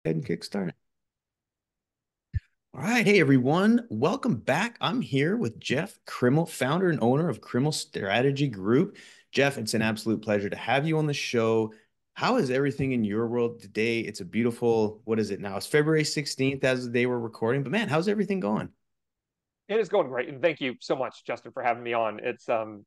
Ahead and kick start. All right. Hey, everyone. Welcome back. I'm here with Jeff Krimmel, founder and owner of Krimmel Strategy Group. Jeff, it's an absolute pleasure to have you on the show. How is everything in your world today? It's a beautiful, what is it now? It's February 16th as the day we're recording. But man, how's everything going? It is going great, and thank you so much, Justin, for having me on.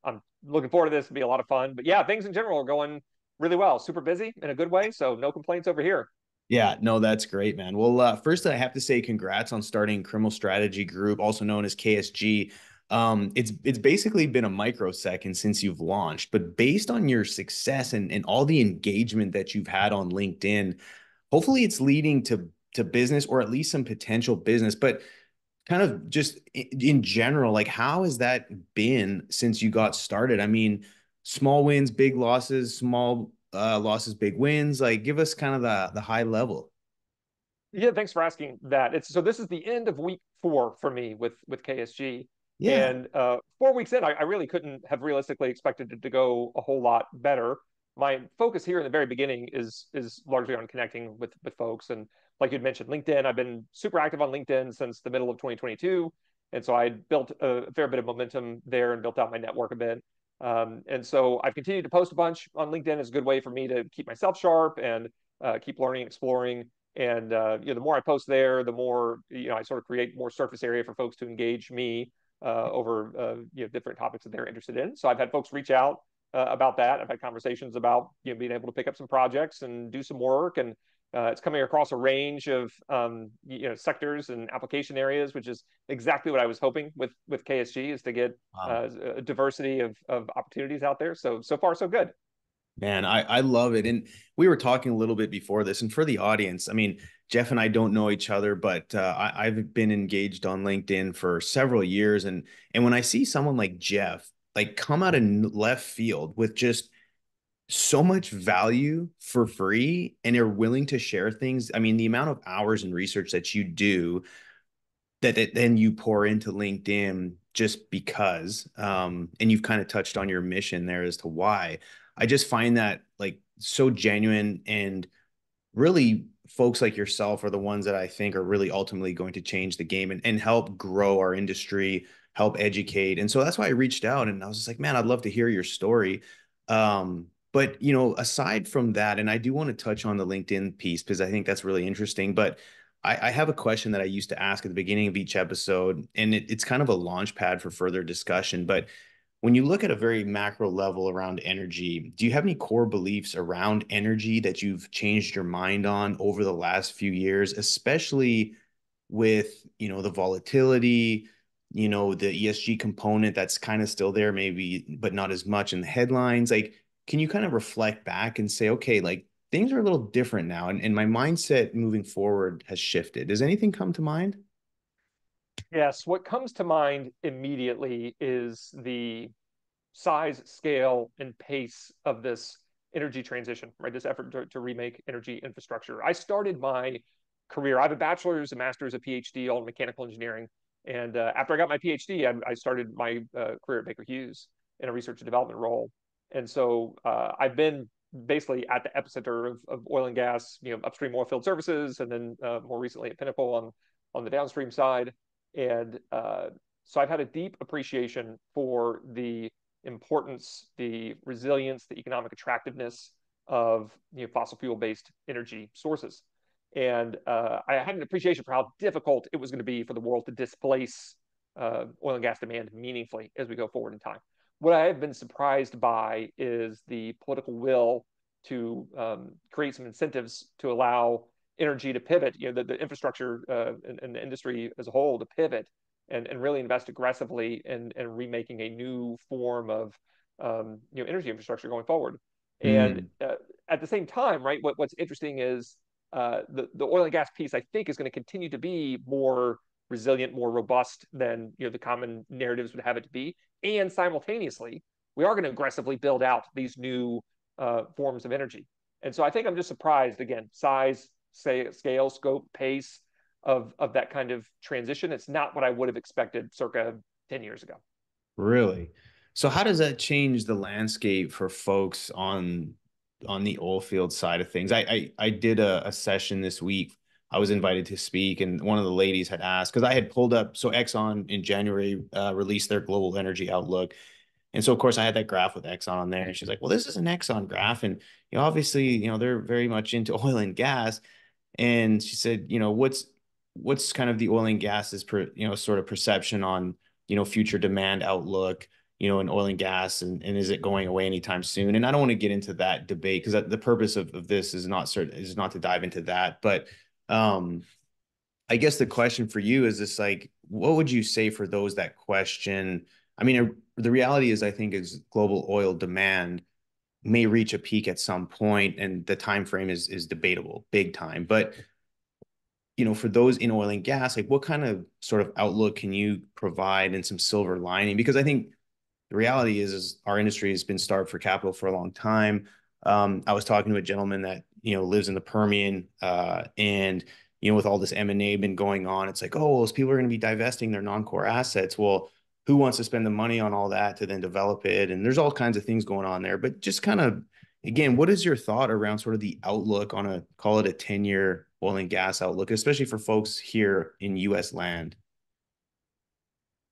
I'm looking forward to this. It'll be a lot of fun. But yeah, things in general are going really well. Super busy in a good way, so no complaints over here. Yeah, no, that's great, man. Well, first, I have to say congrats on starting Criminal Strategy Group, also known as KSG. It's basically been a microsecond since you've launched, but based on your success and all the engagement that you've had on LinkedIn, hopefully it's leading to business or at least some potential business. But kind of just in general, like how has that been since you got started? I mean, small wins, big losses, small losses, big wins. Like give us kind of the high level. Yeah, thanks for asking that. It's so this is the end of week four for me with KSG, Yeah. and 4 weeks in, I really couldn't have realistically expected it to go a whole lot better. My focus here in the very beginning is largely on connecting with folks, and like you'd mentioned, LinkedIn. I've been super active on LinkedIn since the middle of 2022, and so I built a fair bit of momentum there and built out my network a bit. And so I've continued to post a bunch on LinkedIn. It's a good way for me to keep myself sharp and keep learning, exploring. And the more I post there, the more I sort of create more surface area for folks to engage me over different topics that they're interested in. So I've had folks reach out about that. I've had conversations about being able to pick up some projects and do some work, and it's coming across a range of sectors and application areas, which is exactly what I was hoping with KSG is to get Wow. a diversity of opportunities out there. So far so good. Man, I love it. And we were talking a little bit before this. And for the audience, I mean, Jeff and I don't know each other, but I've been engaged on LinkedIn for several years. And when I see someone like Jeff, like come out of left field with just so much value for free and are willing to share things. I mean, the amount of hours and research that you do that then you pour into LinkedIn just because, and you've kind of touched on your mission there as to why. I just find that like so genuine and really folks like yourself are the ones that I think are really ultimately going to change the game and help grow our industry, help educate. And so that's why I reached out and I was just like, man, I'd love to hear your story. But aside from that, and I do want to touch on the LinkedIn piece because I think that's really interesting. But I have a question that I used to ask at the beginning of each episode, and it's kind of a launch pad for further discussion. But when you look at a very macro level around energy, do you have any core beliefs around energy that you've changed your mind on over the last few years, especially with, the volatility, the ESG component that's kind of still there, maybe, but not as much in the headlines? Like, can you kind of reflect back and say, okay, like things are a little different now, and my mindset moving forward has shifted. Does anything come to mind? Yes, what comes to mind immediately is the size, scale, and pace of this energy transition, right? This effort to remake energy infrastructure. I started my career, I have a bachelor's, a master's, a PhD, all in mechanical engineering. And after I got my PhD, I started my career at Baker Hughes in a research and development role. And so I've been basically at the epicenter of oil and gas, upstream oil field services, and then more recently at Pinnacle on the downstream side. And so I've had a deep appreciation for the importance, the resilience, the economic attractiveness of fossil fuel based energy sources. And I had an appreciation for how difficult it was going to be for the world to displace oil and gas demand meaningfully as we go forward in time. What I have been surprised by is the political will to create some incentives to allow energy to pivot, the infrastructure and the industry as a whole to pivot and really invest aggressively in remaking a new form of energy infrastructure going forward. And Mm, at the same time, right, what's interesting is the oil and gas piece, I think, is going to continue to be more resilient, more robust than the common narratives would have it to be. And simultaneously, we are going to aggressively build out these new forms of energy. And so I think I'm just surprised again, size, scale, scope, pace of that kind of transition. It's not what I would have expected circa 10 years ago. really? So how does that change the landscape for folks on the oil field side of things? I did a session this week I was invited to speak, and one of the ladies had asked because I had pulled up. So Exxon in January released their global energy outlook, and so of course I had that graph with Exxon on there, and she's like, "Well, this is an Exxon graph, and obviously they're very much into oil and gas." And she said, what's kind of the oil and gas's sort of perception on future demand outlook, in oil and gas, and is it going away anytime soon? And I don't want to get into that debate because the purpose of this is not to dive into that, but um, I guess the question for you is this, like, what would you say for those that question? I mean, the reality is, I think, is global oil demand may reach a peak at some point, and the time frame is debatable, big time. But for those in oil and gas, like, what kind of sort of outlook can you provide and some silver lining? Because I think the reality is our industry has been starved for capital for a long time. I was talking to a gentleman that lives in the Permian, and with all this M&A been going on, it's like, oh, well, people are going to be divesting their non-core assets. Well, who wants to spend the money on all that to then develop it? And there's all kinds of things going on there. But just kind of, again, what is your thought around sort of the outlook on call it a 10-year oil and gas outlook, especially for folks here in U.S. land?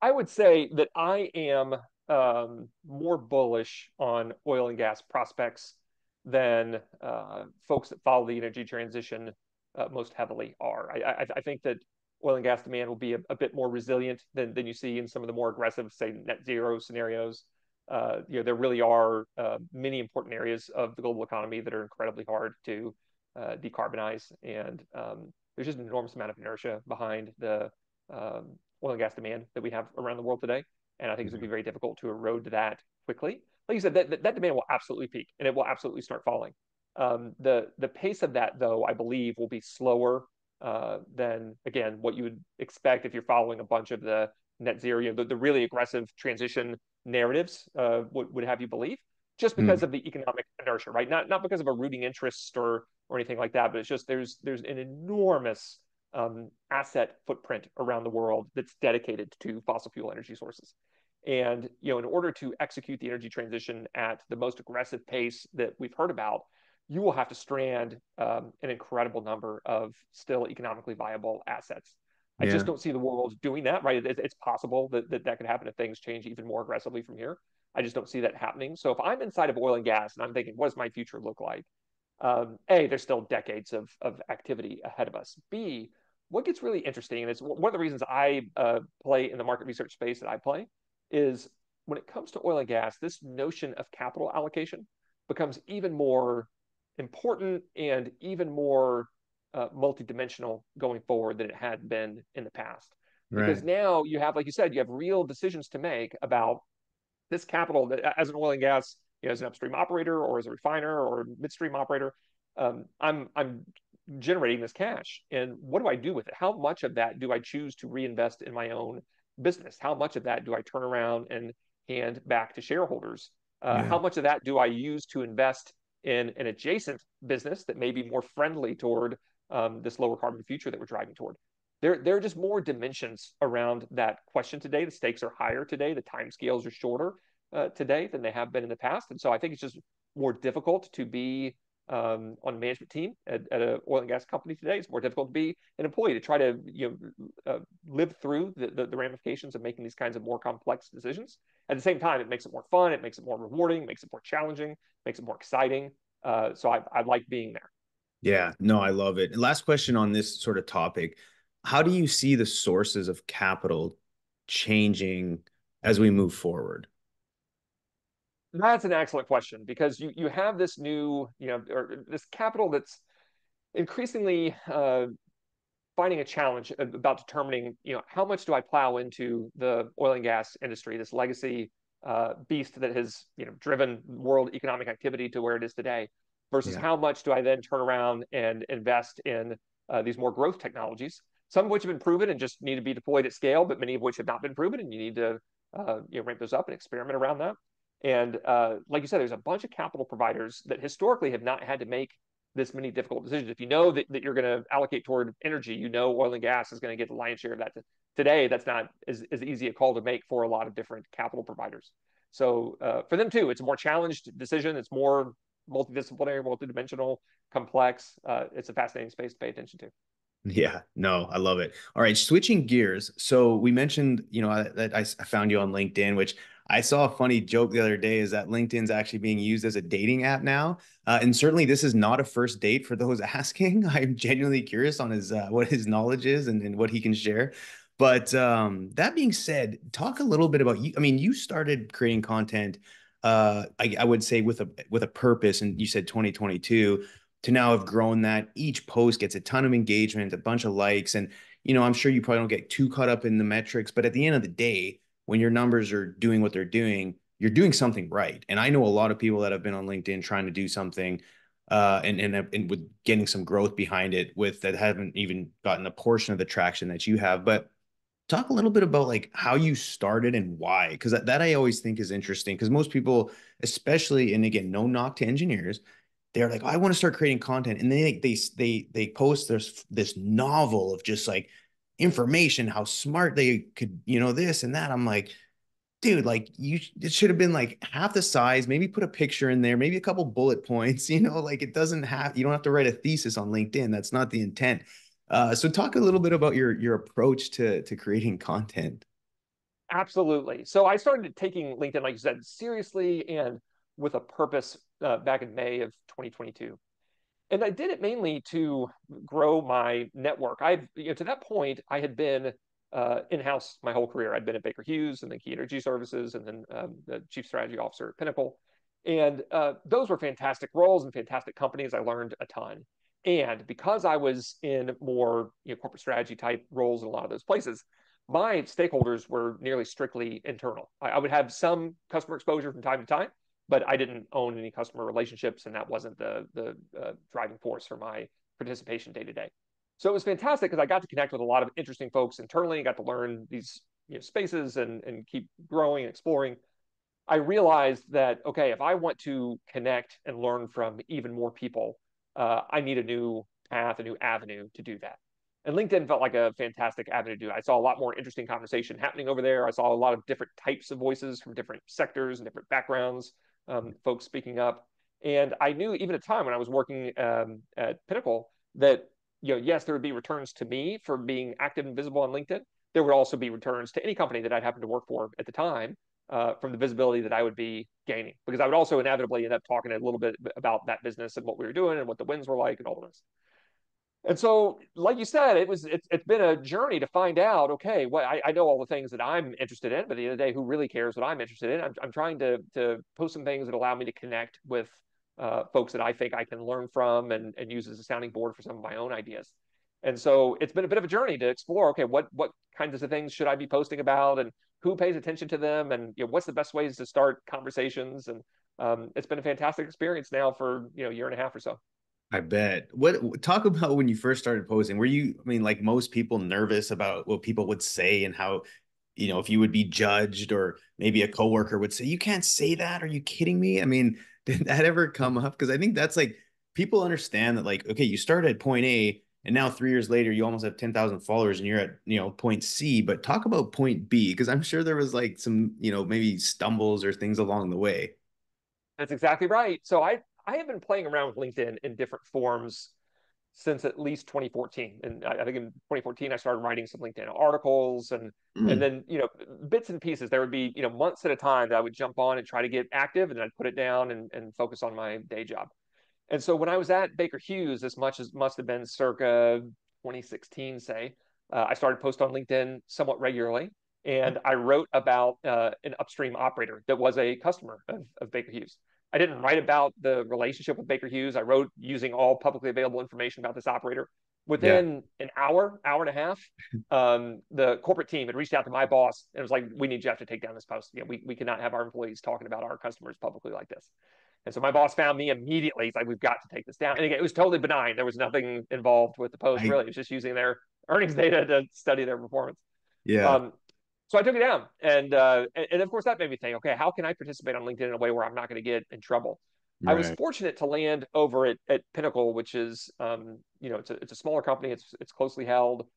I would say that I am more bullish on oil and gas prospects than folks that follow the energy transition most heavily are. I think that oil and gas demand will be a bit more resilient than you see in some of the more aggressive, say, net zero scenarios. There really are many important areas of the global economy that are incredibly hard to decarbonize, and there's just an enormous amount of inertia behind the oil and gas demand that we have around the world today. And I think it's going to be very difficult to erode that quickly. Like you said, that demand will absolutely peak and it will absolutely start falling. The pace of that, though, I believe, will be slower than, again, what you would expect if you're following a bunch of the net zero, the really aggressive transition narratives would have you believe, just because Mm, of the economic inertia, right? Not because of a rooting interest or anything like that, but it's just there's an enormous asset footprint around the world that's dedicated to fossil fuel energy sources. And in order to execute the energy transition at the most aggressive pace that we've heard about, you will have to strand an incredible number of still economically viable assets. I just yeah. don't see the world doing that, right? It's possible that could happen if things change even more aggressively from here. I just don't see that happening. So if I'm inside of oil and gas and I'm thinking, what does my future look like? A, there's still decades of activity ahead of us. B, what gets really interesting, and it's one of the reasons I play in the market research space that I play, is when it comes to oil and gas, this notion of capital allocation becomes even more important and even more multidimensional going forward than it had been in the past. Because Right. now you have, like you said, you have real decisions to make about this capital that, as an oil and gas, as an upstream operator or as a refiner or midstream operator, I'm generating this cash, and what do I do with it? How much of that do I choose to reinvest in my own business? How much of that do I turn around and hand back to shareholders? Yeah. How much of that do I use to invest in an adjacent business that may be more friendly toward this lower carbon future that we're driving toward? There are just more dimensions around that question today. The stakes are higher today. The time scales are shorter today than they have been in the past. And so I think it's just more difficult to be on a management team at an oil and gas company today. It's more difficult to be an employee to try to live through the ramifications of making these kinds of more complex decisions. At the same time, it makes it more fun. It makes it more rewarding. Makes it more challenging. Makes it more exciting. So I like being there. Yeah, no, I love it. And last question on this sort of topic. How do you see the sources of capital changing as we move forward? That's an excellent question because you have this new, or this capital that's increasingly finding a challenge about determining, how much do I plow into the oil and gas industry, this legacy beast that has, driven world economic activity to where it is today, versus Yeah. how much do I then turn around and invest in these more growth technologies, some of which have been proven and just need to be deployed at scale, but many of which have not been proven, and you need to ramp those up and experiment around that. And like you said, there's a bunch of capital providers that historically have not had to make this many difficult decisions. If you know that you're going to allocate toward energy, oil and gas is going to get the lion's share of that. Today, that's not as easy a call to make for a lot of different capital providers. So for them too, it's a more challenged decision. It's more multidisciplinary, multidimensional, complex. It's a fascinating space to pay attention to. Yeah, no, I love it. All right, switching gears. So we mentioned, that I found you on LinkedIn, which I saw a funny joke the other day is that LinkedIn's actually being used as a dating app now. And certainly this is not a first date for those asking. I'm genuinely curious on his what his knowledge is and what he can share. But that being said, talk a little bit about you. I mean, you started creating content, I would say with a purpose, and you said 2022 to now have grown that each post gets a ton of engagement, a bunch of likes. And, I'm sure you probably don't get too caught up in the metrics, but at the end of the day, when your numbers are doing what they're doing, you're doing something right. And I know a lot of people that have been on LinkedIn trying to do something and with getting some growth behind it with that haven't even gotten a portion of the traction that you have. But talk a little bit about like how you started and why, because that I always think is interesting because most people, especially, and again, no knock to engineers, they're like, oh, I want to start creating content, and they post this novel of just like information, how smart they could, this and that. I'm like, dude, like it should have been like half the size, maybe put a picture in there, maybe a couple bullet points, like it doesn't have, you don't have to write a thesis on LinkedIn. That's not the intent. So talk a little bit about your approach to creating content. Absolutely. So I started taking LinkedIn, like you said, seriously and with a purpose back in May of 2022. And I did it mainly to grow my network. To that point, I had been in-house my whole career. I'd been at Baker Hughes and then Key Energy Services and then the chief strategy officer at Pinnacle. And those were fantastic roles and fantastic companies. I learned a ton. And because I was in more corporate strategy type roles in a lot of those places, my stakeholders were nearly strictly internal. I would have some customer exposure from time to time, but I didn't own any customer relationships, and that wasn't the driving force for my participation day to day. So it was fantastic because I got to connect with a lot of interesting folks internally, got to learn these spaces and keep growing and exploring. I realized that, okay, if I want to connect and learn from even more people, I need a new path, a new avenue to do that. And LinkedIn felt like a fantastic avenue to do it. I saw a lot more interesting conversation happening over there. I saw a lot of different types of voices from different sectors and different backgrounds, folks speaking up. And I knew even at a time when I was working at Pinnacle that, yes, there would be returns to me for being active and visible on LinkedIn. There would also be returns to any company that I'd happen to work for at the time from the visibility that I would be gaining, because I would also inevitably end up talking a little bit about that business and what we were doing and what the wins were like and all of this. And so, like you said, it's been a journey to find out. Okay, well, I know all the things that I'm interested in, but at the end of the day, who really cares what I'm interested in? I'm trying to post some things that allow me to connect with folks that I think I can learn from and use as a sounding board for some of my own ideas. And so it's been a bit of a journey to explore. Okay, what kinds of things should I be posting about, and who pays attention to them, and what's the best ways to start conversations? And it's been a fantastic experience now for a year and a half or so. I bet. What talk about when you first started posing? Were you, I mean, like most people, nervous about what people would say and how, if you would be judged or maybe a coworker would say, "You can't say that. Are you kidding me?" I mean, did that ever come up? Because I think that's like people understand that, like, okay, you started at point A and now 3 years later you almost have 10,000 followers and you're at, point C, but talk about point B because I'm sure there was like some, maybe stumbles or things along the way. That's exactly right. So I have been playing around with LinkedIn in different forms since at least 2014. And I think in 2014 I started writing some LinkedIn articles and Mm, then bits and pieces. There would be months at a time that I would jump on and try to get active, and then I'd put it down and focus on my day job. And so when I was at Baker Hughes, as much as must have been circa 2016, say, I started post on LinkedIn somewhat regularly. And I wrote about an upstream operator that was a customer of Baker Hughes. I didn't write about the relationship with Baker Hughes. I wrote using all publicly available information about this operator. yeah. Within an hour and a half, the corporate team had reached out to my boss and was like, "We need Jeff to take down this post. We cannot have our employees talking about our customers publicly like this." And so my boss found me immediately. He's like, "We've got to take this down." And again, it was totally benign. There was nothing involved with the post, I really. It was just using their earnings data to study their performance. yeah. Um, so I took it down. And of course, that made me think, okay, how can I participate on LinkedIn in a way where I'm not going to get in trouble? I was Right. fortunate to land over at Pinnacle, which is, it's a smaller company. It's closely held.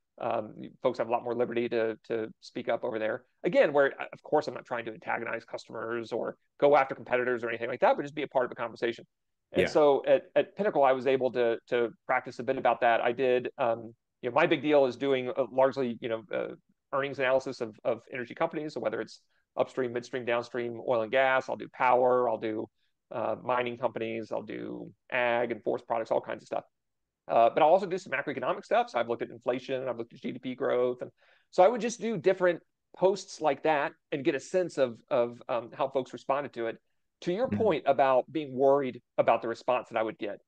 Folks have a lot more liberty to speak up over there. Again, where of course I'm not trying to antagonize customers or go after competitors or anything like that, but just be a part of the conversation. And Yeah. so at Pinnacle, I was able to practice a bit about that. I did. my big deal is doing largely, earnings analysis of energy companies. So whether it's upstream, midstream, downstream, oil and gas, I'll do power, I'll do mining companies, I'll do ag and forest products, all kinds of stuff. But I'll also do some macroeconomic stuff. So I've looked at inflation, I've looked at GDP growth. And so I would just do different posts like that and get a sense of how folks responded to it. To your Mhm. point about being worried about the response that I would get,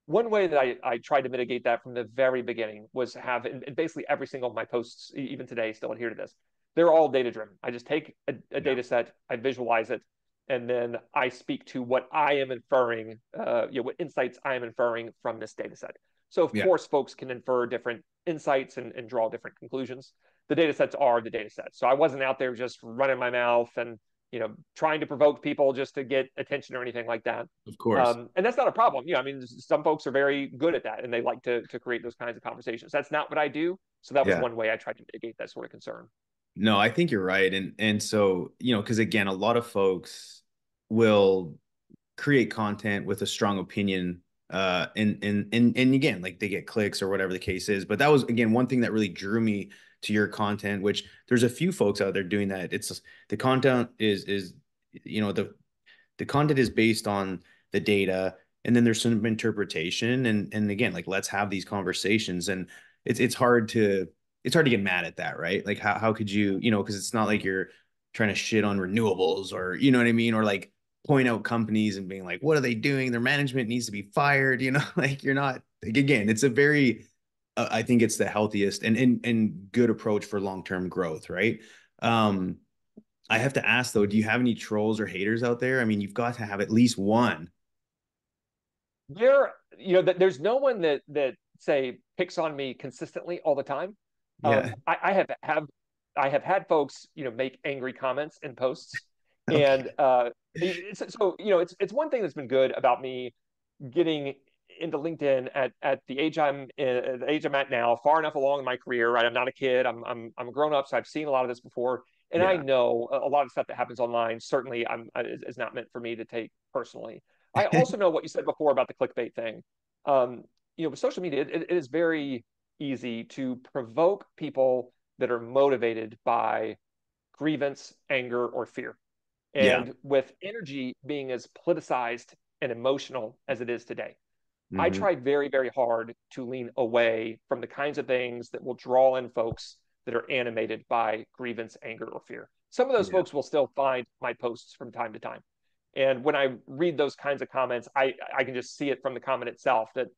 one way that I tried to mitigate that from the very beginning was have, and basically every single of my posts, even today, still adhere to this. They're all data driven. I just take a Yeah. data set, I visualize it, and then I speak to what I am inferring, what insights I am inferring from this data set. So of Yeah. course, folks can infer different insights and draw different conclusions. The data sets are the data sets. So I wasn't out there just running my mouth and trying to provoke people just to get attention or anything like that. Of course. And that's not a problem. I mean, some folks are very good at that and they like to create those kinds of conversations. That's not what I do. So that was Yeah. one way I tried to mitigate that sort of concern. No, I think you're right. And so, because again, a lot of folks will create content with a strong opinion and again, like they get clicks or whatever the case is. But that was again one thing that really drew me to your content, which there's a few folks out there doing that. It's the content is you know the content is based on the data, and then there's some interpretation, and again, like let's have these conversations. And it's hard to get mad at that, right? Like how could you, because it's not like you're trying to shit on renewables, or you know what I mean, or like point out companies and being like, what are they doing, their management needs to be fired, like you're not, like, again, it's a very I think it's the healthiest and good approach for long-term growth, right? um I have to ask though, do you have any trolls or haters out there? I mean, you've got to have at least one. There's no one that say picks on me consistently all the time. Yeah. I have had folks, make angry comments in posts, Okay. and it's one thing that's been good about me getting into LinkedIn at the age I'm at now, far enough along in my career. Right, I'm not a kid. I'm a grown up, so I've seen a lot of this before, and I Yeah. know a lot of stuff that happens online certainly is not meant for me to take personally. I also know what you said before about the clickbait thing. With social media, it is very easy to provoke people that are motivated by grievance, anger, or fear. Yeah. And with energy being as politicized and emotional as it is today, I Hmm. tried very, very hard to lean away from the kinds of things that will draw in folks that are animated by grievance, anger, or fear. Some of those Yeah. folks will still find my posts from time to time. And when I read those kinds of comments, I can just see it from the comment itself that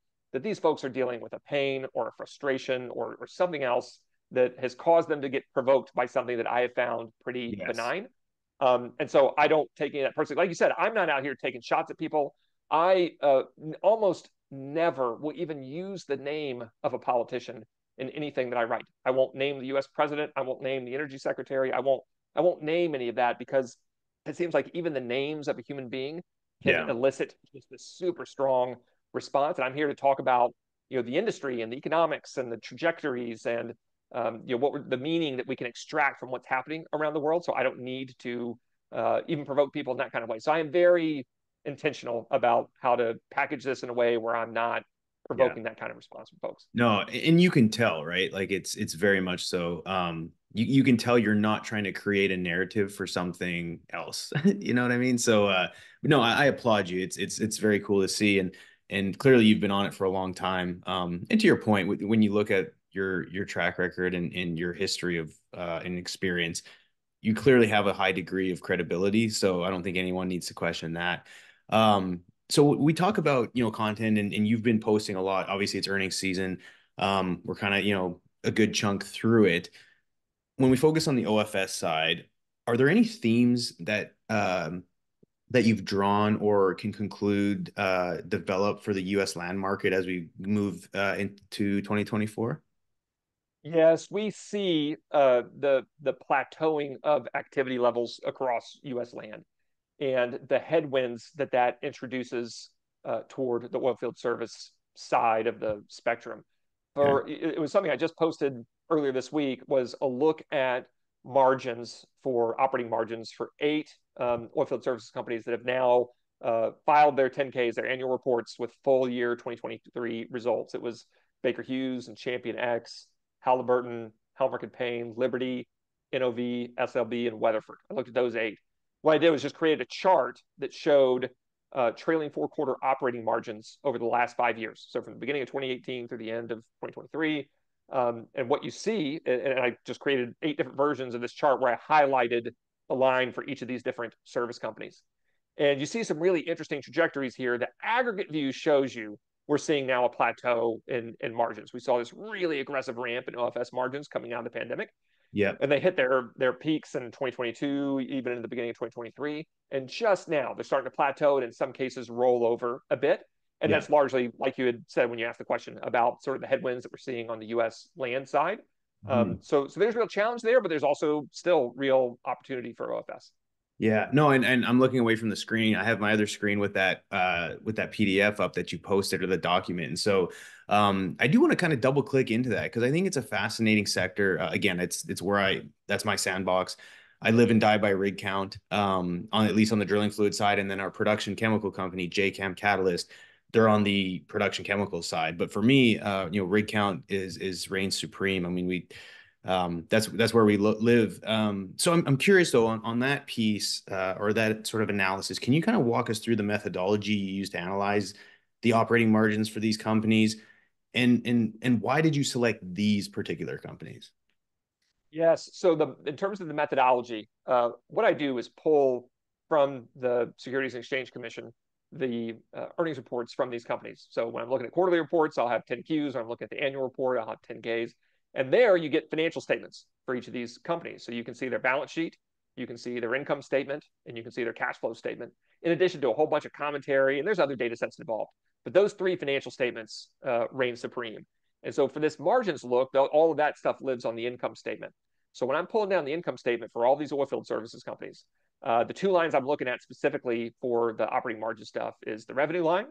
these folks are dealing with a pain or a frustration or something else that has caused them to get provoked by something that I have found pretty Yes. benign. And so I don't take any of that personally. Like you said, I'm not out here taking shots at people. I almost never will even use the name of a politician in anything that I write. I won't name the U.S. president. I won't name the energy secretary. I won't name any of that because it seems like even the names of a human being can Yeah. elicit just this super strong response. And I'm here to talk about the industry and the economics and the trajectories and what the meaning that we can extract from what's happening around the world. So I don't need to even provoke people in that kind of way. So I am very intentional about how to package this in a way where I'm not Yeah. provoking that kind of response from folks. No, and you can tell, right? Like it's very much so. You can tell you're not trying to create a narrative for something else. You know what I mean? So no, I applaud you. It's very cool to see, and clearly you've been on it for a long time. And to your point, when you look at your track record and your history of and experience, you clearly have a high degree of credibility. So I don't think anyone needs to question that. So we talk about, content and you've been posting a lot. Obviously it's earnings season. We're kind of, a good chunk through it. When we focus on the OFS side, are there any themes that you've drawn or can conclude develop for the US land market as we move into 2024? Yes, we see the plateauing of activity levels across U.S. land and the headwinds that introduces toward the oilfield service side of the spectrum. Okay. It was something I just posted earlier this week was a look at margins for operating margins for 8 oilfield services companies that have now filed their 10Ks, their annual reports with full year 2023 results. It was Baker Hughes and Champion X, Halliburton, Helmerich and Payne, Liberty, NOV, SLB, and Weatherford. I looked at those 8. What I did was just create a chart that showed trailing 4-quarter operating margins over the last 5 years. So from the beginning of 2018 through the end of 2023. And what you see, and I just created 8 different versions of this chart where I highlighted a line for each of these different service companies. And you see some really interesting trajectories here. The aggregate view shows you we're seeing now a plateau in margins. We saw this really aggressive ramp in OFS margins coming out of the pandemic. Yeah. And they hit their peaks in 2022, even in the beginning of 2023. And just now they're starting to plateau and in some cases roll over a bit. And Yeah. that's largely, like you had said when you asked the question, about sort of the headwinds that we're seeing on the U.S. land side. Mhm. So there's real challenge there, but there's also still real opportunity for OFS. Yeah, no, and I'm looking away from the screen. I have my other screen with that PDF up that you posted or the document. And so I do want to kind of double click into that because I think it's a fascinating sector. Again, it's where that's my sandbox. I live and die by rig count, on at least on the drilling fluid side, and then our production chemical company, JChem Catalyst, they're on the production chemical side. But for me, rig count is reigns supreme. I mean, that's where we live. So I'm curious though on that piece or that sort of analysis. Can you kind of walk us through the methodology you use to analyze the operating margins for these companies, and why did you select these particular companies? Yes. So in terms of the methodology, what I do is pull from the Securities and Exchange Commission the earnings reports from these companies. So when I'm looking at quarterly reports, I'll have 10Qs. Or I'm looking at the annual report, I'll have 10Ks. And there you get financial statements for each of these companies. So you can see their balance sheet, you can see their income statement, and you can see their cash flow statement, in addition to a whole bunch of commentary. And there's other data sets involved. But those 3 financial statements reign supreme. And so for this margins look, all of that stuff lives on the income statement. So when I'm pulling down the income statement for all these oilfield services companies, the 2 lines I'm looking at specifically for the operating margin stuff is the revenue line,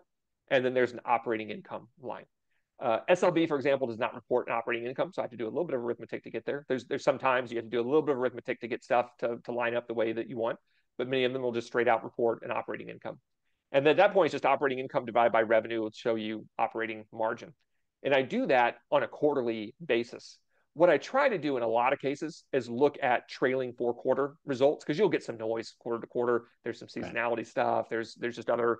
and then there's an operating income line. SLB, for example, does not report an operating income, so I have to do a little bit of arithmetic to get there. There's sometimes you have to do a little bit of arithmetic to get stuff to line up the way that you want, but many of them will just straight out report an operating income. And then at that point, it's just operating income divided by revenue will show you operating margin. And I do that on a quarterly basis. What I try to do in a lot of cases is look at trailing 4-quarter results because you'll get some noise quarter to quarter. There's some Right. seasonality stuff. There's just other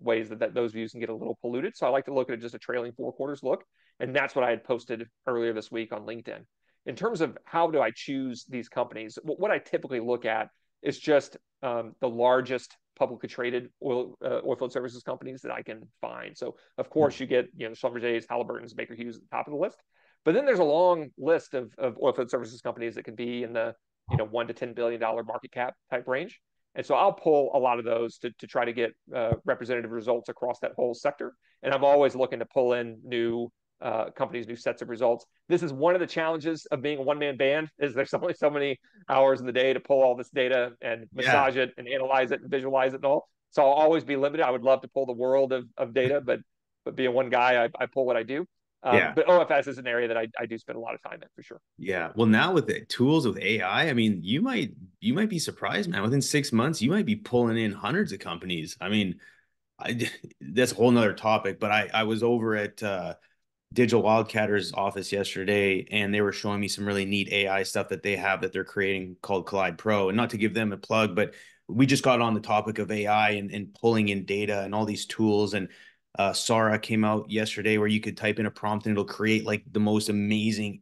ways that those views can get a little polluted. So I like to look at just a trailing 4 quarters look. And that's what I had posted earlier this week on LinkedIn. In terms of how do I choose these companies, what I typically look at is just the largest publicly traded oilfield services companies that I can find. So of course you get the Schlumberger's, Halliburton's, Baker Hughes at the top of the list. But then there's a long list of oilfield services companies that can be in the $1 to $10 billion market cap type range. And so I'll pull a lot of those to try to get representative results across that whole sector. And I'm always looking to pull in new companies, new sets of results. This is one of the challenges of being a one-man band is there's only so many hours in the day to pull all this data and Yeah. massage it and analyze it and visualize it and all. So I'll always be limited. I would love to pull the world of data, but being one guy, I pull what I do. Yeah. But OFS is an area that I do spend a lot of time in for sure. Yeah. Well, now with the tools with AI, I mean, you might be surprised, man. Within 6 months, you might be pulling in hundreds of companies. I mean, that's a whole nother topic, but I was over at Digital Wildcatter's office yesterday, and they were showing me some really neat AI stuff that they have that they're creating called Collide Pro. And not to give them a plug, but we just got on the topic of AI and pulling in data and all these tools. And Sara came out yesterday where you could type in a prompt and it'll create like the most amazing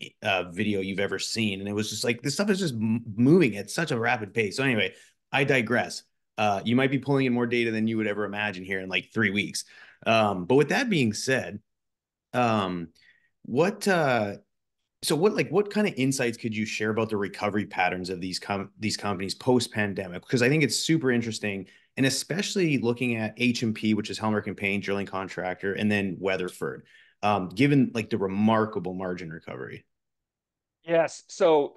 video you've ever seen. And it was just like this stuff is just moving at such a rapid pace. So anyway, I digress. You might be pulling in more data than you would ever imagine here in like 3 weeks. But with that being said, um, what what kind of insights could you share about the recovery patterns of these companies post pandemic? Because I think it's super interesting, and especially looking at H&P, which is Helmerich and Payne drilling contractor, and then Weatherford, given like the remarkable margin recovery. Yes. So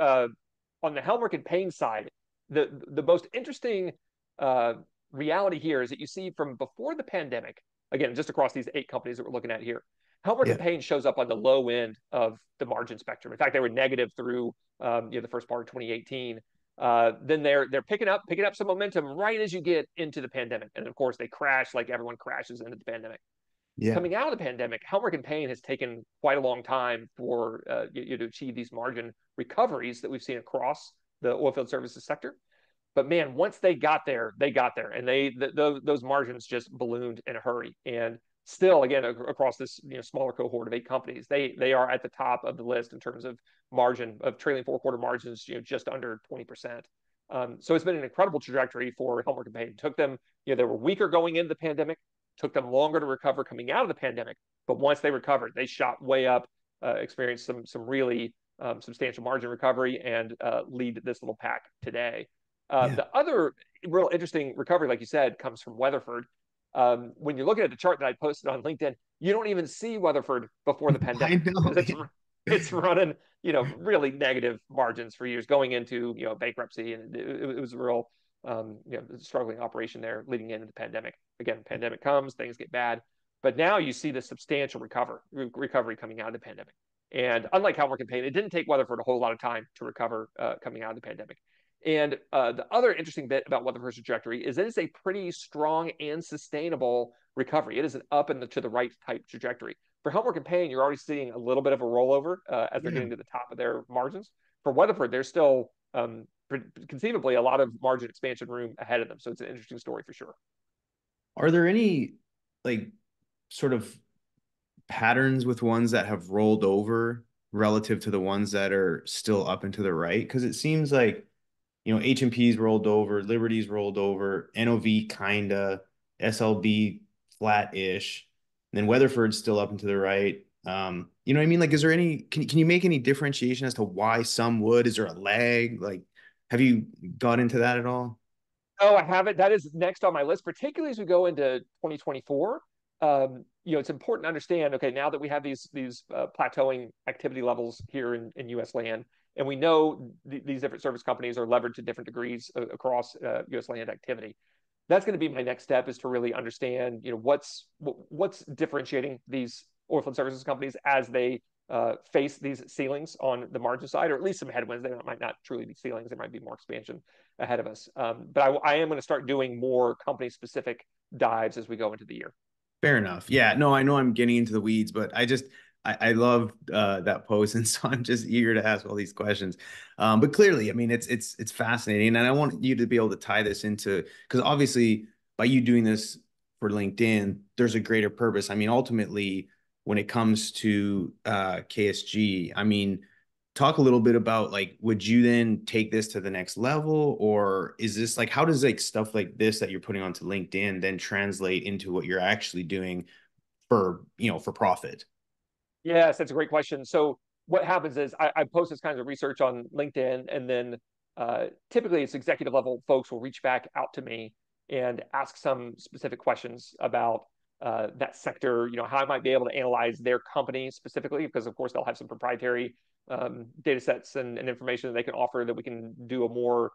on the Helmerich and Payne side, the most interesting uh, reality here is that you see from before the pandemic, again, just across these 8 companies that we're looking at here, Helmerich and Yeah. Payne shows up on the low end of the margin spectrum. In fact, they were negative through the first part of 2018. Then they're picking up some momentum right as you get into the pandemic, and of course they crash like everyone crashes into the pandemic. Yeah. Coming out of the pandemic, Helmerich and Payne has taken quite a long time for you to achieve these margin recoveries that we've seen across the oilfield services sector. But man, once they got there, and those margins just ballooned in a hurry. And still, again, across this smaller cohort of 8 companies, they are at the top of the list in terms of margin of trailing 4-quarter margins, just under 20%. So it's been an incredible trajectory for Helmerich and Payne. It took them, they were weaker going into the pandemic, took them longer to recover coming out of the pandemic, but once they recovered, they shot way up, experienced some really substantial margin recovery, and lead this little pack today. Yeah. The other real interesting recovery, like you said, comes from Weatherford. When you're looking at the chart that I posted on LinkedIn, you don't even see Weatherford before the I pandemic know. because it's running really negative margins for years, going into bankruptcy, and it was a real struggling operation there leading into the pandemic. Again, pandemic comes, things get bad, but now you see the substantial recovery coming out of the pandemic. And unlike Helmerich and Payne, it didn't take Weatherford a whole lot of time to recover coming out of the pandemic. And the other interesting bit about Weatherford's trajectory is it is a pretty strong and sustainable recovery. It is an up and to the right type trajectory. For Helmerich and Payne, you're already seeing a little bit of a rollover as they're Yeah. getting to the top of their margins. For Weatherford, there's still conceivably a lot of margin expansion room ahead of them. So it's an interesting story for sure. Are there any like sort of patterns with ones that have rolled over relative to the ones that are still up and to the right? Because it seems like, H&P's rolled over, Liberty's rolled over, NOV kinda, SLB flat-ish, and then Weatherford's still up and to the right. You know what I mean? Like, is there any, can you make any differentiation as to why some would? Is there a lag? Like, have you got into that at all? Oh, I haven't. That is next on my list, particularly as we go into 2024. It's important to understand. Okay, now that we have these plateauing activity levels here in U.S. land, and we know these different service companies are levered to different degrees across U.S. land activity. That's going to be my next step, is to really understand, what's differentiating these oilfield services companies as they face these ceilings on the margin side, or at least some headwinds. They might not truly be ceilings. There might be more expansion ahead of us. But I am going to start doing more company specific dives as we go into the year. Fair enough. Yeah, no, I know I'm getting into the weeds, but I love that post, and so I'm just eager to ask all these questions. But clearly, I mean, it's fascinating, and I want you to be able to tie this into, because obviously by you doing this for LinkedIn, there's a greater purpose. I mean, ultimately, when it comes to KSG, I mean, talk a little bit about, like, would you then take this to the next level, or is this like, how does like stuff like this that you're putting onto LinkedIn then translate into what you're actually doing for profit? Yes, that's a great question. So what happens is I post this kind of research on LinkedIn, and then typically it's executive level folks will reach back out to me and ask some specific questions about that sector, how I might be able to analyze their company specifically, because of course they'll have some proprietary data sets and information that they can offer that we can do a more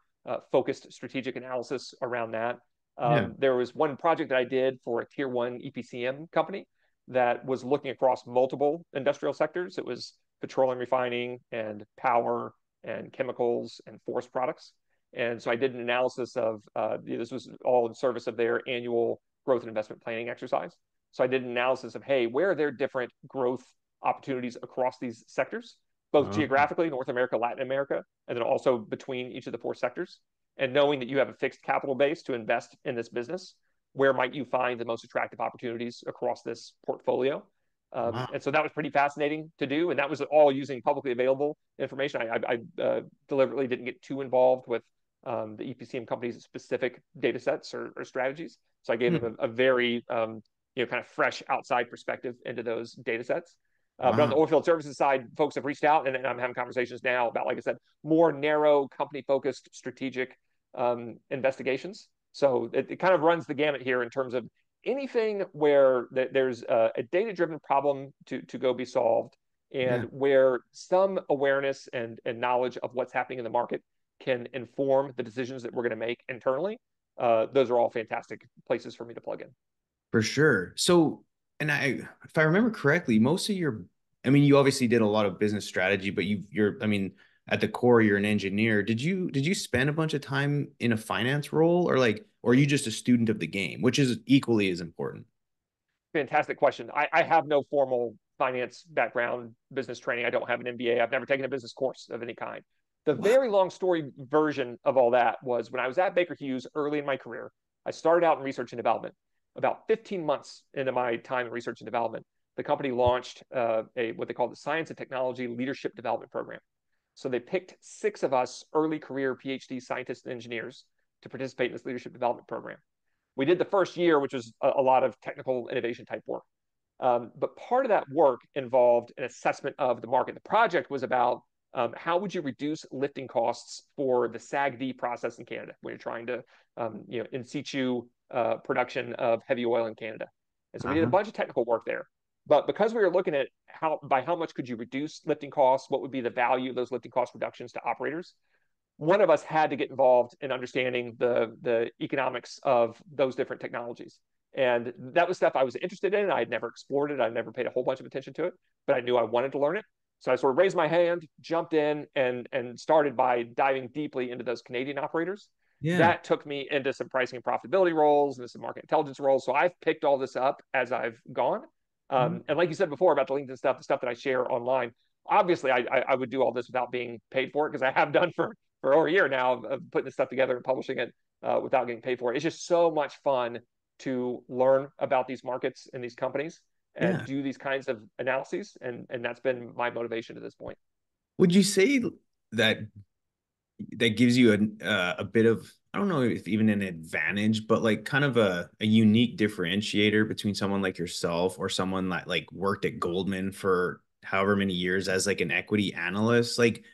focused strategic analysis around that. Yeah. There was one project that I did for a tier one EPCM company that was looking across multiple industrial sectors. It was petroleum refining and power and chemicals and forest products. And so I did an analysis of this was all in service of their annual growth and investment planning exercise. So I did an analysis of, hey, where are there different growth opportunities across these sectors, both Uh, geographically, North America, Latin America, and then also between each of the 4 sectors. And knowing that you have a fixed capital base to invest in this business, where might you find the most attractive opportunities across this portfolio? wow. And so that was pretty fascinating to do. And that was all using publicly available information. I deliberately didn't get too involved with the EPCM company's specific data sets or strategies. So I gave Hmm. them a very kind of fresh outside perspective into those data sets. But on the Wow. oilfield services side, folks have reached out, and I'm having conversations now about, like I said, more narrow company focused strategic investigations. So it kind of runs the gamut here in terms of anything where there's a data-driven problem to go be solved, and Yeah. where some awareness and knowledge of what's happening in the market can inform the decisions that we're going to make internally. Those are all fantastic places for me to plug in. For sure. So, and if I remember correctly, most of I mean, you obviously did a lot of business strategy, but I mean, at the core, you're an engineer. Did you spend a bunch of time in a finance role, or are you just a student of the game, which is equally as important? Fantastic question. I have no formal finance background, business training. I don't have an MBA. I've never taken a business course of any kind. The Wow. very long story version of all that was when I was at Baker Hughes early in my career, I started out in research and development. About 15 months into my time in research and development, the company launched a what they call the Science and Technology Leadership Development Program. So they picked 6 of us early career PhD scientists and engineers to participate in this leadership development program. We did the first year, which was a lot of technical innovation type work. But part of that work involved an assessment of the market. The project was about how would you reduce lifting costs for the SAGD process in Canada when you're trying to, in situ production of heavy oil in Canada. And so we did a Uh-huh. bunch of technical work there. But because we were looking at how much could you reduce lifting costs, what would be the value of those lifting cost reductions to operators, one of us had to get involved in understanding the economics of those different technologies. And that was stuff I was interested in. I had never explored it. I'd never paid a whole bunch of attention to it, but I knew I wanted to learn it. So I sort of raised my hand, jumped in, and started by diving deeply into those Canadian operators. Yeah. That took me into some pricing and profitability roles and some market intelligence roles. So I've picked all this up as I've gone. And like you said before about the LinkedIn stuff, the stuff that I share online, obviously I would do all this without being paid for it because I have done for over a year now of putting this stuff together and publishing it without getting paid for it. It's just so much fun to learn about these markets and these companies and Yeah. do these kinds of analyses. And that's been my motivation to this point. Would you say that that gives you a bit of, I don't know if even an advantage, but like kind of a unique differentiator between someone like yourself or someone that like worked at Goldman for however many years as like an equity analyst? Like,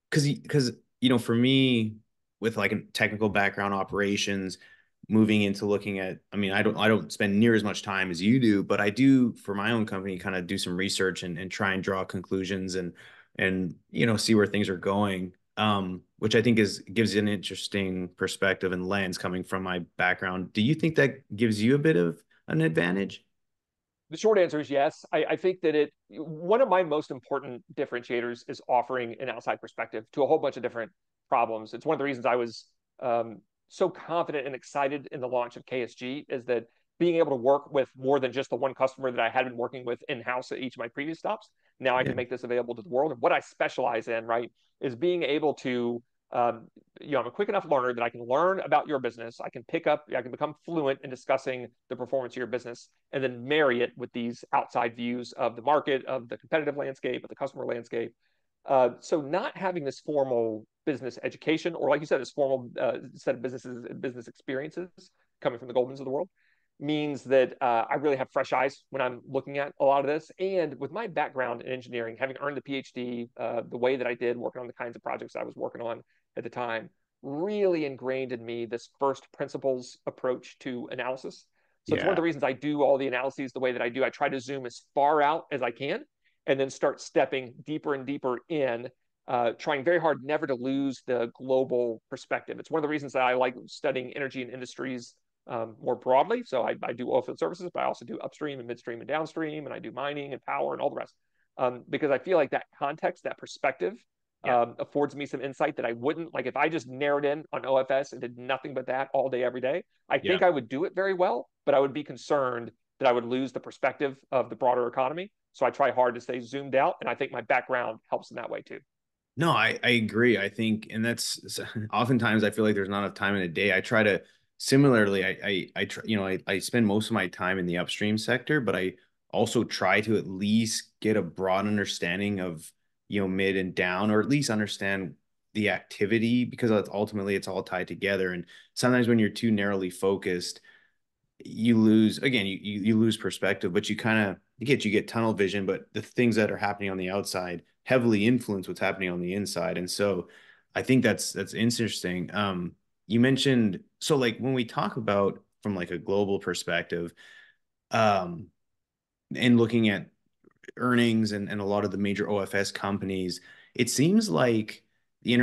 because for me, with like a technical background, operations, moving into looking at, I mean, I don't spend near as much time as you do, but I do for my own company kind of do some research and try and draw conclusions and see where things are going, which I think is gives you an interesting perspective and lens coming from my background. Do you think that gives you a bit of an advantage? The short answer is yes. I think that one of my most important differentiators is offering an outside perspective to a whole bunch of different problems. It's one of the reasons I was so confident and excited in the launch of KSG is that being able to work with more than just the one customer that I had been working with in-house at each of my previous stops, now I Yeah. can make this available to the world. And what I specialize in, right, is being able to um, I'm a quick enough learner that I can learn about your business. I can become fluent in discussing the performance of your business and then marry it with these outside views of the market, of the competitive landscape, of the customer landscape. So not having this formal business education, or like you said, this formal set of business experiences coming from the Goldmans of the world, means that I really have fresh eyes when I'm looking at a lot of this. And with my background in engineering, having earned the PhD the way that I did, working on the kinds of projects I was working on at the time, really ingrained in me this first principles approach to analysis. So it's one of Yeah. the reasons I do all the analyses the way that I do. I try to zoom as far out as I can and then start stepping deeper and deeper in, trying very hard never to lose the global perspective. It's one of the reasons that I like studying energy and industries more broadly. So I do oilfield services, but I also do upstream and midstream and downstream, and I do mining and power and all the rest. Because I feel like that context, that perspective, Yeah. affords me some insight that I wouldn't like if I just narrowed in on OFS and did nothing but that all day, every day. I Yeah. think I would do it very well, but I would be concerned that I would lose the perspective of the broader economy. So I try hard to stay zoomed out, and I think my background helps in that way too. No, I agree. I think, and that's oftentimes I feel like there's not enough time in a day. I try to similarly, I try, I spend most of my time in the upstream sector, but I also try to at least get a broad understanding of, mid and down, or at least understand the activity because ultimately it's all tied together. And sometimes when you're too narrowly focused, you lose again, you lose perspective, but you get tunnel vision, but the things that are happening on the outside heavily influence what's happening on the inside. And so I think that's interesting. You mentioned, so like when we talk about from like a global perspective, um and looking at earnings and a lot of the major OFS companies, it seems like the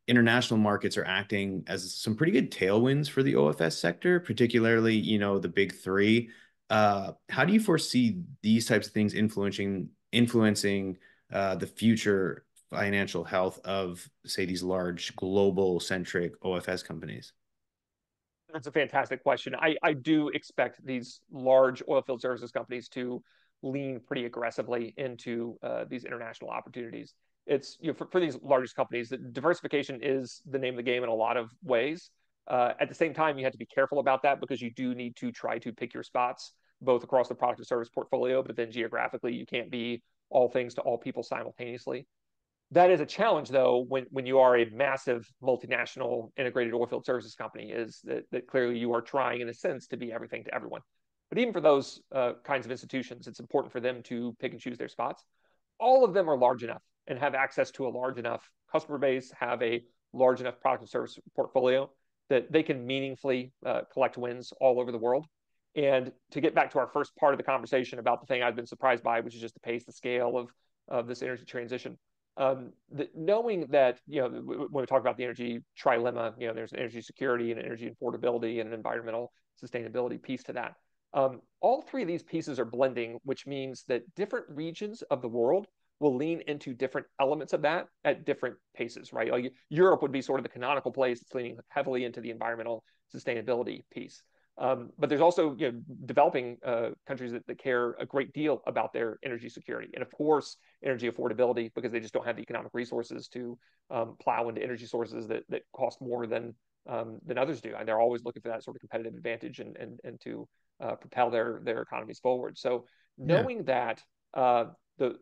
international markets are acting as some pretty good tailwinds for the OFS sector, particularly, the big three. How do you foresee these types of things influencing the future financial health of, say, these large global centric OFS companies? That's a fantastic question. I do expect these large oilfield services companies to lean pretty aggressively into these international opportunities. It's, for these largest companies, that diversification is the name of the game in a lot of ways. At the same time, you have to be careful about that because you do need to try to pick your spots both across the product and service portfolio, but then geographically, you can't be all things to all people simultaneously. That is a challenge, though, when you are a massive multinational integrated oilfield services company, is that clearly you are trying, in a sense, to be everything to everyone. But even for those kinds of institutions, it's important for them to pick and choose their spots. All of them are large enough and have access to a large enough customer base, have a large enough product and service portfolio that they can meaningfully collect wins all over the world. And to get back to our first part of the conversation about the thing I've been surprised by, which is just the pace, the scale of this energy transition. Knowing that, when we talk about the energy trilemma, there's energy security and energy affordability and an environmental sustainability piece to that. All three of these pieces are blending, which means that different regions of the world will lean into different elements of that at different paces, right? Like Europe would be sort of the canonical place that's leaning heavily into the environmental sustainability piece. But there's also, developing countries that care a great deal about their energy security, and of course energy affordability, because they just don't have the economic resources to plow into energy sources that cost more than others do, and they're always looking for that sort of competitive advantage and to propel their economies forward. So Yeah. knowing that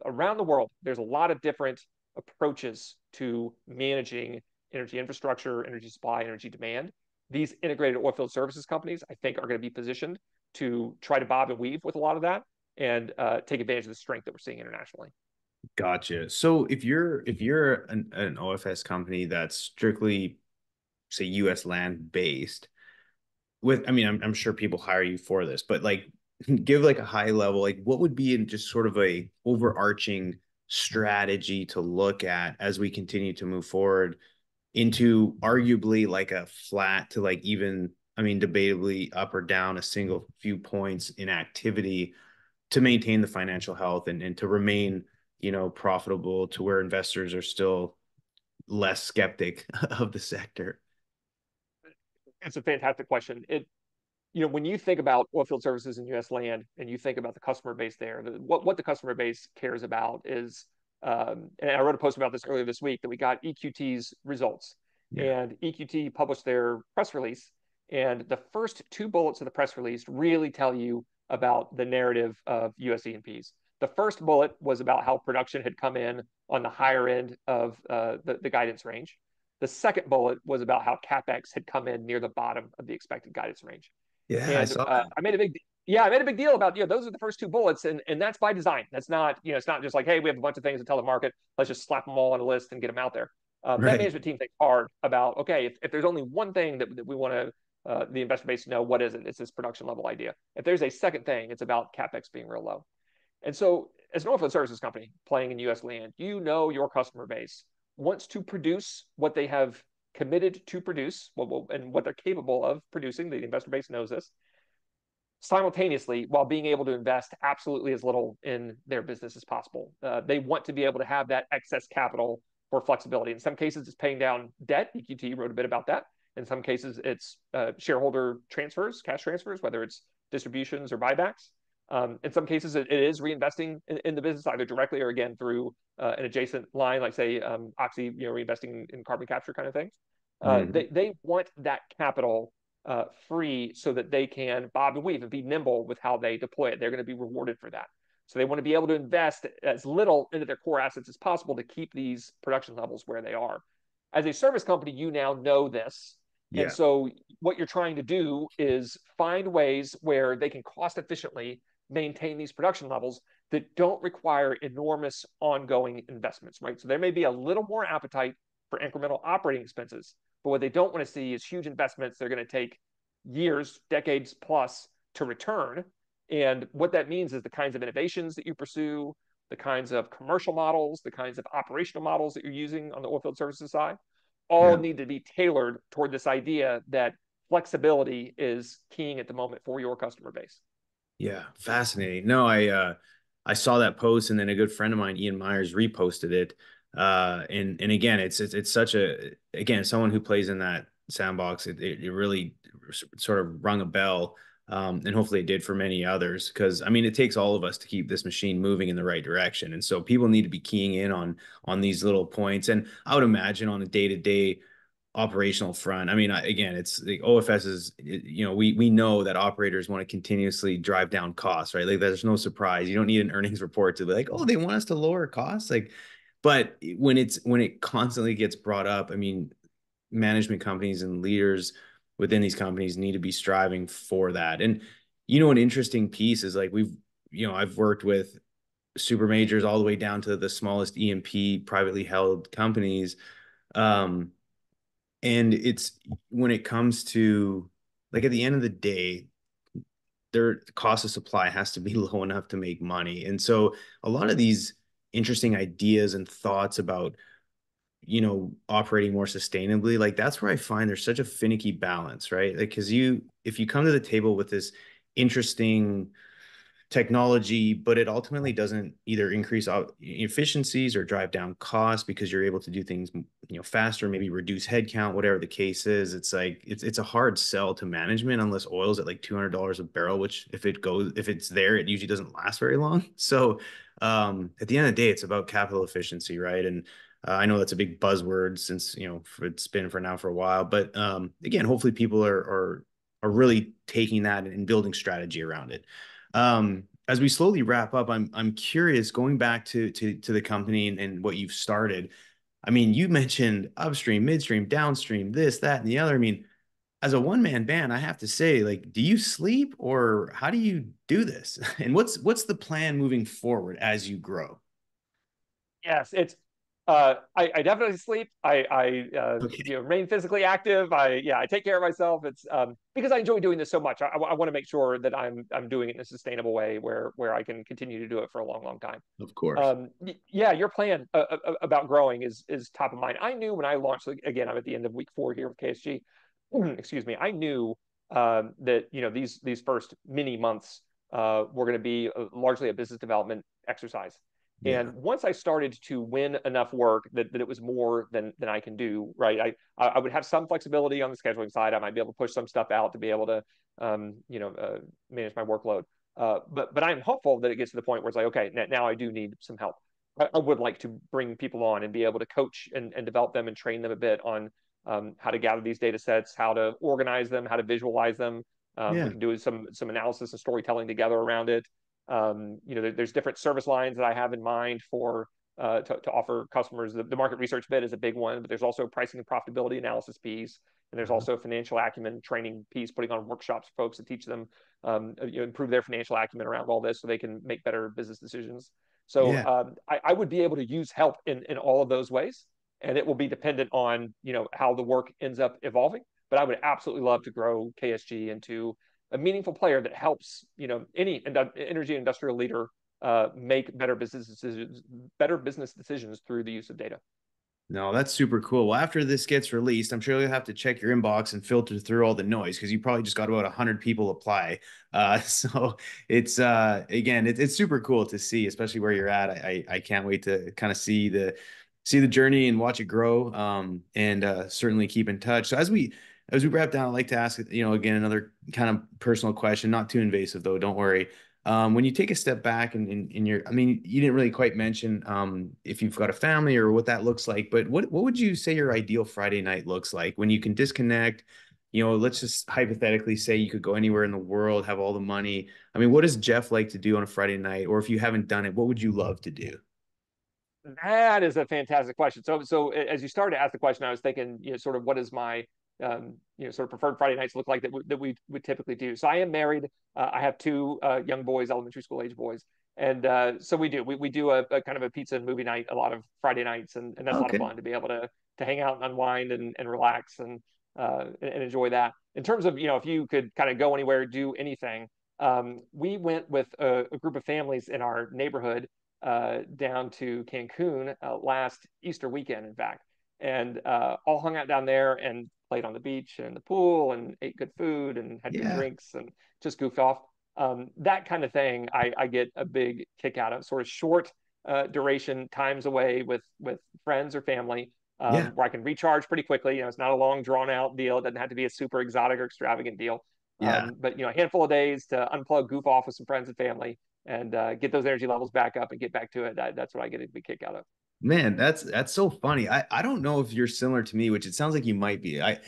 around the world there's a lot of different approaches to managing energy infrastructure, energy supply, energy demand, these integrated oilfield services companies, I think, are going to be positioned to try to bob and weave with a lot of that and take advantage of the strength that we're seeing internationally. Gotcha. So if you're an OFS company that's strictly, say, U.S. land based, with, I mean, I'm sure people hire you for this, but like, give like a high level, like what would be in just sort of a overarching strategy to look at as we continue to move forward into arguably like a flat to like even, I mean, debatably up or down a single few points in activity to maintain the financial health and to remain, profitable to where investors are still less skeptic of the sector. It's a fantastic question. When you think about oilfield services in U.S. land and you think about the customer base there, what the customer base cares about is, and I wrote a post about this earlier this week, that we got EQT's results. Yeah. And EQT published their press release. And the first two bullets of the press release really tell you about the narrative of U.S. E&Ps. The first bullet was about how production had come in on the higher end of the guidance range. The second bullet was about how CapEx had come in near the bottom of the expected guidance range. Yeah, I And saw that. I made a big deal about, those are the first two bullets, and that's by design. That's not, it's not just like, hey, we have a bunch of things to tell the market, let's just slap them all on a list and get them out there. That Right. management team thinks hard about, okay, if there's only one thing that we want to the investor base to know, what is it? It's this production level idea. If there's a second thing, it's about CapEx being real low. And so, as an oilfield services company playing in U.S. land, your customer base wants to produce what they have committed to produce, and what they're capable of producing. The investor base knows this, simultaneously, while being able to invest absolutely as little in their business as possible. They want to be able to have that excess capital for flexibility. In some cases, it's paying down debt. EQT wrote a bit about that. In some cases, it's shareholder transfers, cash transfers, whether it's distributions or buybacks. In some cases, it is reinvesting in the business, either directly or again through an adjacent line, like say Oxy, reinvesting in carbon capture kind of things. They want that capital free so that they can bob and weave and be nimble with how they deploy it. They're going to be rewarded for that. So they want to be able to invest as little into their core assets as possible to keep these production levels where they are. As a service company, you now know this. And Yeah. so what you're trying to do is find ways where they can cost efficiently maintain these production levels that don't require enormous ongoing investments, right? So there may be a little more appetite for incremental operating expenses, but what they don't want to see is huge investments. They're going to take years, decades plus to return. And what that means is the kinds of innovations that you pursue, the kinds of commercial models, the kinds of operational models that you're using on the oilfield services side, all Yeah. need to be tailored toward this idea that flexibility is keying at the moment for your customer base. Yeah, fascinating. No, I saw that post, and then a good friend of mine, Ian Myers, reposted it. And again, it's such a, again, someone who plays in that sandbox, it really sort of rung a bell. And hopefully it did for many others, because I mean it takes all of us to keep this machine moving in the right direction. And so people need to be keying in on these little points. And I would imagine on a day-to-day operational front, I mean, again, it's like OFS is, we know that operators want to continuously drive down costs, right? Like there's no surprise. You don't need an earnings report to be like, oh, they want us to lower costs. Like, but when it constantly gets brought up, I mean, management companies and leaders within these companies need to be striving for that. And an interesting piece is like I've worked with super majors all the way down to the smallest E&P privately held companies. And it's when it comes to, like, at the end of the day, their cost of supply has to be low enough to make money. And so a lot of these interesting ideas and thoughts about operating more sustainably, like that's where I find there's such a finicky balance, right? Like, because if you come to the table with this interesting technology, but it ultimately doesn't either increase efficiencies or drive down costs because you're able to do things faster, maybe reduce headcount, whatever the case is. It's like it's a hard sell to management unless oil's at like $200 a barrel, which if it's there, it usually doesn't last very long. So at the end of the day, it's about capital efficiency, right? And I know that's a big buzzword since it's been for now for a while, but again, hopefully people are really taking that and building strategy around it. As we slowly wrap up, I'm curious, going back to the company and what you've started. I mean, you mentioned upstream, midstream, downstream, this, that, and the other. I mean, as a one-man band, I have to say, like, do you sleep or how do you do this? And what's the plan moving forward as you grow? Yes, it's I definitely sleep. I Okay, remain physically active. I take care of myself. It's because I enjoy doing this so much. I want to make sure that I'm doing it in a sustainable way where I can continue to do it for a long time. of course. Yeah, your plan about growing is top of mind. I knew when I launched, again, I'm at the end of week 4 here with KSG. Excuse me. I knew that these first mini months were going to be largely a business development exercise. Yeah. And once I started to win enough work that it was more than I can do, right? I would have some flexibility on the scheduling side. I might be able to push some stuff out to be able to manage my workload. But I'm hopeful that it gets to the point where it's like, okay, now I do need some help. I would like to bring people on and be able to coach and develop them and train them a bit on how to gather these data sets, how to organize them, how to visualize them. We Yeah. can do some analysis and storytelling together around it. There's different service lines that I have in mind for to offer customers. The market research bit is a big one, but there's also a pricing and profitability analysis piece, and there's Uh-huh. also a financial acumen training piece, putting on workshops for folks to teach them improve their financial acumen around all this so they can make better business decisions. So Yeah. I would be able to use help in all of those ways, and it will be dependent on how the work ends up evolving. But I would absolutely love to grow KSG into a meaningful player that helps any energy industrial leader make better business decisions through the use of data. No, that's super cool. Well, after this gets released, I'm sure you'll have to check your inbox and filter through all the noise because you probably just got about 100 people apply. So it's again, it's super cool to see, especially where you're at. I can't wait to kind of see the journey and watch it grow. And certainly keep in touch. So as we wrap down, I'd like to ask, again, another kind of personal question, not too invasive though. Don't worry. When you take a step back and in your, I mean, you didn't really quite mention if you've got a family or what that looks like, but what would you say your ideal Friday night looks like when you can disconnect? Let's just hypothetically say you could go anywhere in the world, have all the money. I mean, what does Jeff like to do on a Friday night? Or if you haven't done it, what would you love to do? That is a fantastic question. So as you started to ask the question, I was thinking, sort of what is my sort of preferred Friday nights look like that we would typically do. So I am married. I have two young boys, elementary school age boys, and so we do a kind of a pizza and movie night a lot of Friday nights, and that's a lot of Okay. fun to be able to hang out and unwind and relax and enjoy that. In terms of if you could kind of go anywhere, do anything, we went with a group of families in our neighborhood down to Cancun last Easter weekend, in fact, and all hung out down there and played on the beach and the pool and ate good food and had good Yeah. drinks and just goofed off. That kind of thing I get a big kick out of, sort of short duration times away with friends or family. Yeah. where I can recharge pretty quickly. It's not a long drawn out deal. It doesn't have to be a super exotic or extravagant deal. Yeah. But a handful of days to unplug, goof off with some friends and family, and get those energy levels back up and get back to it. That's what I get a big kick out of. Man, that's so funny. I don't know if you're similar to me, which it sounds like you might be. I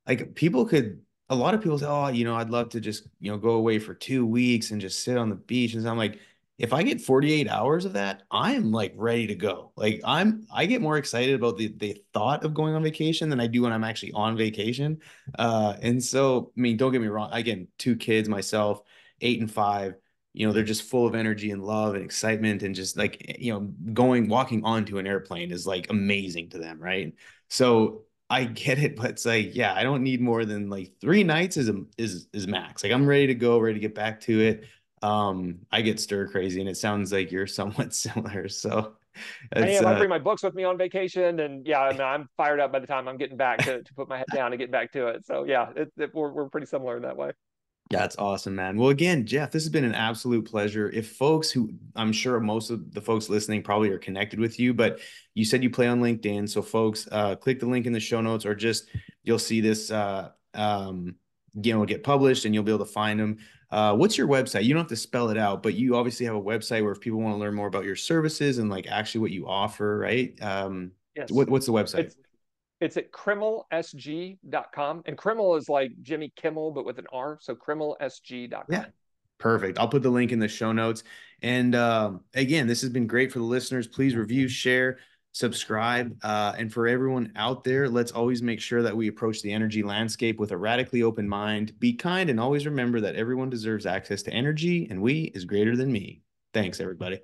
like people could a lot of people say, oh, I'd love to just, go away for 2 weeks and just sit on the beach. And so I'm like, if I get 48 hours of that, I am like ready to go. Like I get more excited about the thought of going on vacation than I do when I'm actually on vacation. And so, I mean, don't get me wrong. Again, 2 kids, myself, 8 and 5, they're just full of energy and love and excitement and just like, walking onto an airplane is like amazing to them, right? So I get it, but it's like, yeah, I don't need more than like 3 nights is max. Like I'm ready to go, ready to get back to it. I get stir crazy, and it sounds like you're somewhat similar. So I it's am. I bring my books with me on vacation, and yeah, I mean, I'm fired up by the time I'm getting back to put my head down and get back to it. So yeah, we're pretty similar in that way. That's awesome, man. Well, again, Jeff, this has been an absolute pleasure. If folks who I'm sure most of the folks listening probably are connected with you, but you said you play on LinkedIn. So folks, click the link in the show notes or just you'll see this get published and you'll be able to find them. What's your website? You don't have to spell it out, but you obviously have a website where if people want to learn more about your services and like actually what you offer, right? Yes, What's the website? it's at krimmelsg.com, and Krimmel is like Jimmy Kimmel but with an R, so krimmelsg.com. Yeah. Perfect. I'll put the link in the show notes. And again, this has been great for the listeners. Please review, share, subscribe. And for everyone out there, let's always make sure that we approach the energy landscape with a radically open mind. Be kind and always remember that everyone deserves access to energy, and we is greater than me. Thanks, everybody.